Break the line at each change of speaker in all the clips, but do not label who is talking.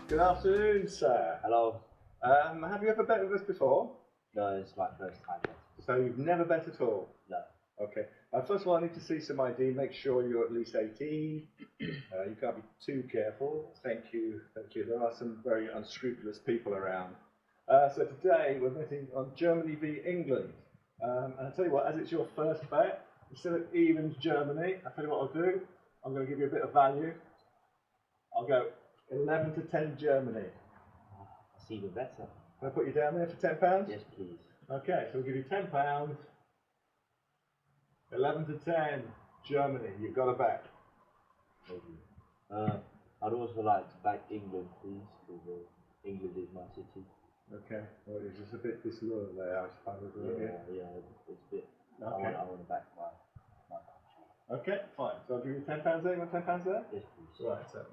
Good afternoon, sir.
Hello.
Have you ever bet with us before?
No, it's my first time bet.
So you've never bet at all?
No.
Okay. First of all, I need to see some ID. Make sure you're at least 18. You can't be too careful. Thank you. Thank you. There are some very unscrupulous people around. So today we're betting on Germany v England. And I'll tell you what, as it's your first bet, instead of evens Germany, I'll tell you what I'll do. I'm going to give you a bit of value. I'll go 11 to 10 Germany.
That's even better.
Can I put you down there for £10?
Yes, please.
Okay, so we'll give you £10. 11 to 10 Germany. You've got a bet.
Thank you. I'd also like to back England, please, because England is my city.
Okay, well, it's just a bit disloyal there, I suppose.
Yeah, it's a bit.
Okay.
I want to back my country.
Okay, fine. So I'll give you £10 there. You want £10 there?
Yes, please.
Right, so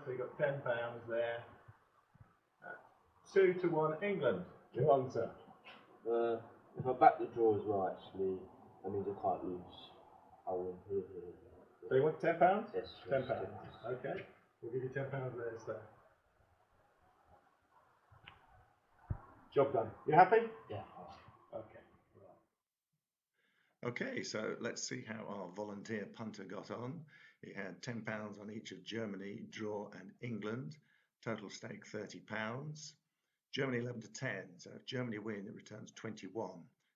you've got £10 there. 2 to 1 England. You're on, sir.
If I back the draw as well, actually, that means I can't lose. I win here.
So you want £10?
Yes.
£10. Okay, we'll give you £10 there, sir. Job done. You happy?
Yeah.
Okay.
Okay, so let's see how our volunteer punter got on. He had £10 on each of Germany, draw and England. Total stake £30. Germany 11 to 10, so if Germany win, it returns 21.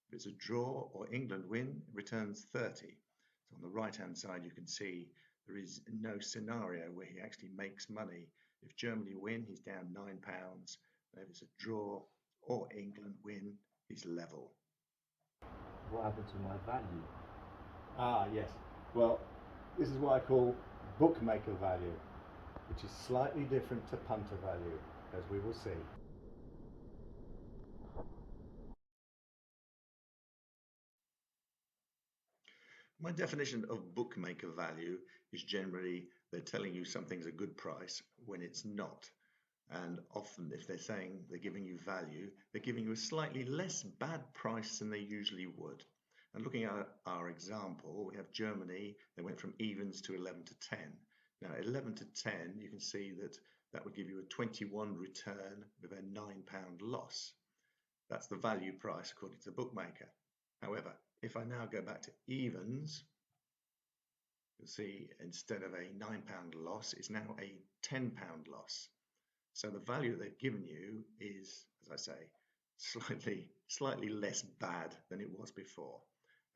If it's a draw or England win, it returns 30. So on the right-hand side, you can see there is no scenario where he actually makes money. If Germany win, he's down £9. If it's a draw or England win, he's level.
What happened to my value?
Ah, yes. Well, this is what I call bookmaker value, which is slightly different to punter value, as we will see.
My definition of bookmaker value is generally they're telling you something's a good price when it's not. And often if they're saying they're giving you value, they're giving you a slightly less bad price than they usually would. And looking at our example, we have Germany, they went from evens to 11 to 10. Now 11 to 10, you can see that would give you a 21 return with a £9 loss. That's the value price according to the bookmaker. However, if I now go back to evens, you'll see instead of a £9 loss, it's now a £10 loss. So the value they've given you is, as I say, slightly less bad than it was before.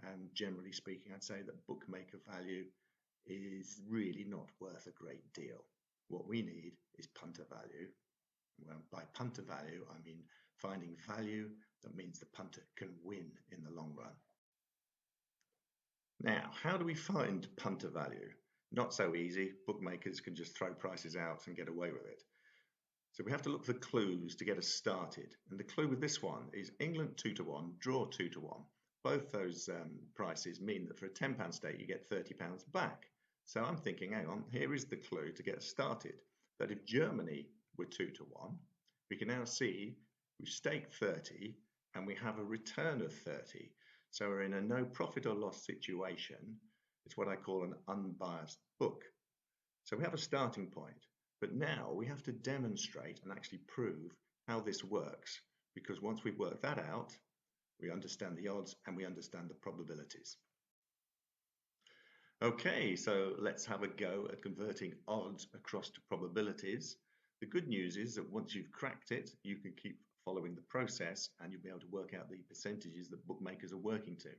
And generally speaking, I'd say that bookmaker value is really not worth a great deal. What we need is punter value. Well, by punter value, I mean finding value that means the punter can win in the long run. Now, how do we find punter value? Not so easy. Bookmakers can just throw prices out and get away with it. So we have to look for clues to get us started. And the clue with this one is England 2 to 1, draw 2 to 1. Both those prices mean that for a £10 stake, you get £30 back. So I'm thinking, hang on, here is the clue to get us started. That if Germany were 2 to 1, we can now see we've staked 30 and we have a return of 30. So we're in a no profit or loss situation. It's what I call an unbiased book. So we have a starting point. But now we have to demonstrate and actually prove how this works, because once we work that out, we understand the odds and we understand the probabilities. Okay, so let's have a go at converting odds across to probabilities. The good news is that once you've cracked it, you can keep following the process and you'll be able to work out the percentages that bookmakers are working to.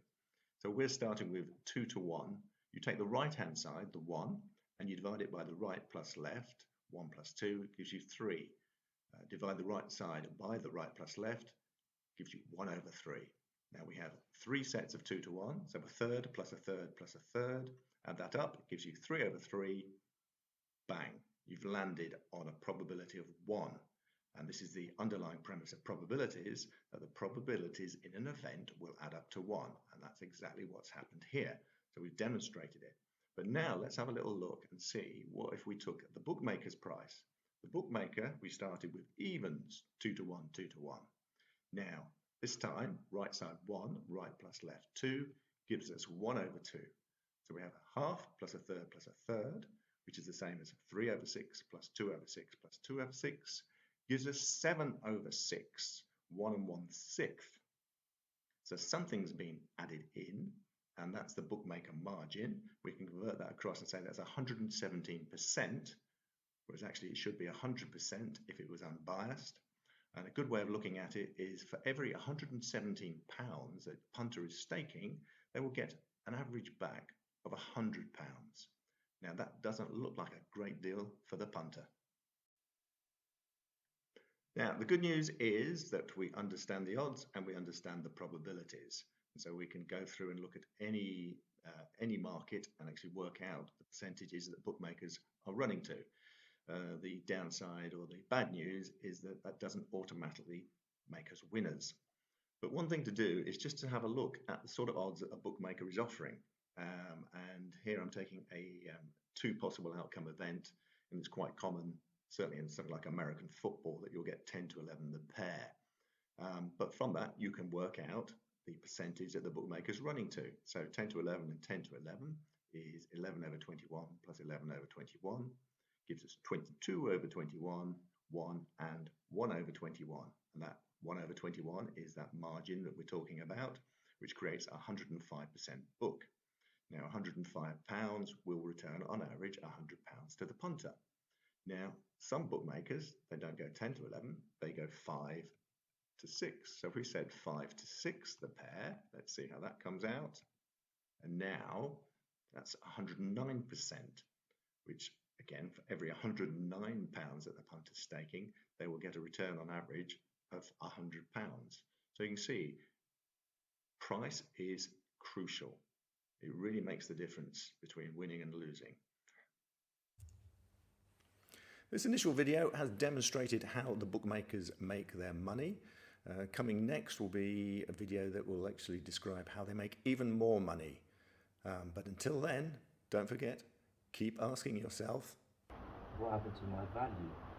So we're starting with 2 to 1. You take the right-hand side, the 1, and you divide it by the right plus left. 1 plus 2 gives you 3. Divide the right side by the right plus left gives you 1 over 3. Now we have 3 sets of 2 to 1, so a third plus a third plus a third. Add that up, it gives you 3 over 3. Bang, you've landed on a probability of 1. And this is the underlying premise of probabilities, that the probabilities in an event will add up to 1. And that's exactly what's happened here. So we've demonstrated it. But now let's have a little look and see what if we took the bookmaker's price. The bookmaker, we started with evens, 2 to 1, 2 to 1. Now, this time, right side 1, right plus left 2, gives us 1 over 2. So we have a half plus a third plus a third, which is the same as 3 over 6 plus 2 over 6 plus 2 over 6. gives us 7/6, 1 1/6. So something's been added in, and that's the bookmaker margin. We can convert that across and say that's 117%, whereas actually it should be 100% if it was unbiased. And a good way of looking at it is for every £117 that punter is staking, they will get an average back of £100. Now that doesn't look like a great deal for the punter. Now the good news is that we understand the odds and we understand the probabilities. And so we can go through and look at any market and actually work out the percentages that bookmakers are running to. The downside or the bad news is that that doesn't automatically make us winners. But one thing to do is just to have a look at the sort of odds that a bookmaker is offering. And here I'm taking a two possible outcome event, and it's quite common, certainly in something like American football, that you'll get 10 to 11 the pair. But from that, you can work out the percentage that the bookmaker's running to. So 10 to 11 and 10 to 11 is 11/21 plus 11/21. Gives us 22/21, 1 and 1/21. And that 1/21 is that margin that we're talking about, which creates a 105% book. Now £105 will return on average £100 to the punter. Now some bookmakers, they don't go 10 to 11, they go 5 to 6. So if we said 5 to 6 the pair, let's see how that comes out. And now that's 109%, which again, for every £109 that the punter's staking, they will get a return on average of £100. So you can see, price is crucial. It really makes the difference between winning and losing.
This initial video has demonstrated how the bookmakers make their money. Coming next will be a video that will actually describe how they make even more money. But until then, don't forget, keep asking yourself,
what happened to my value?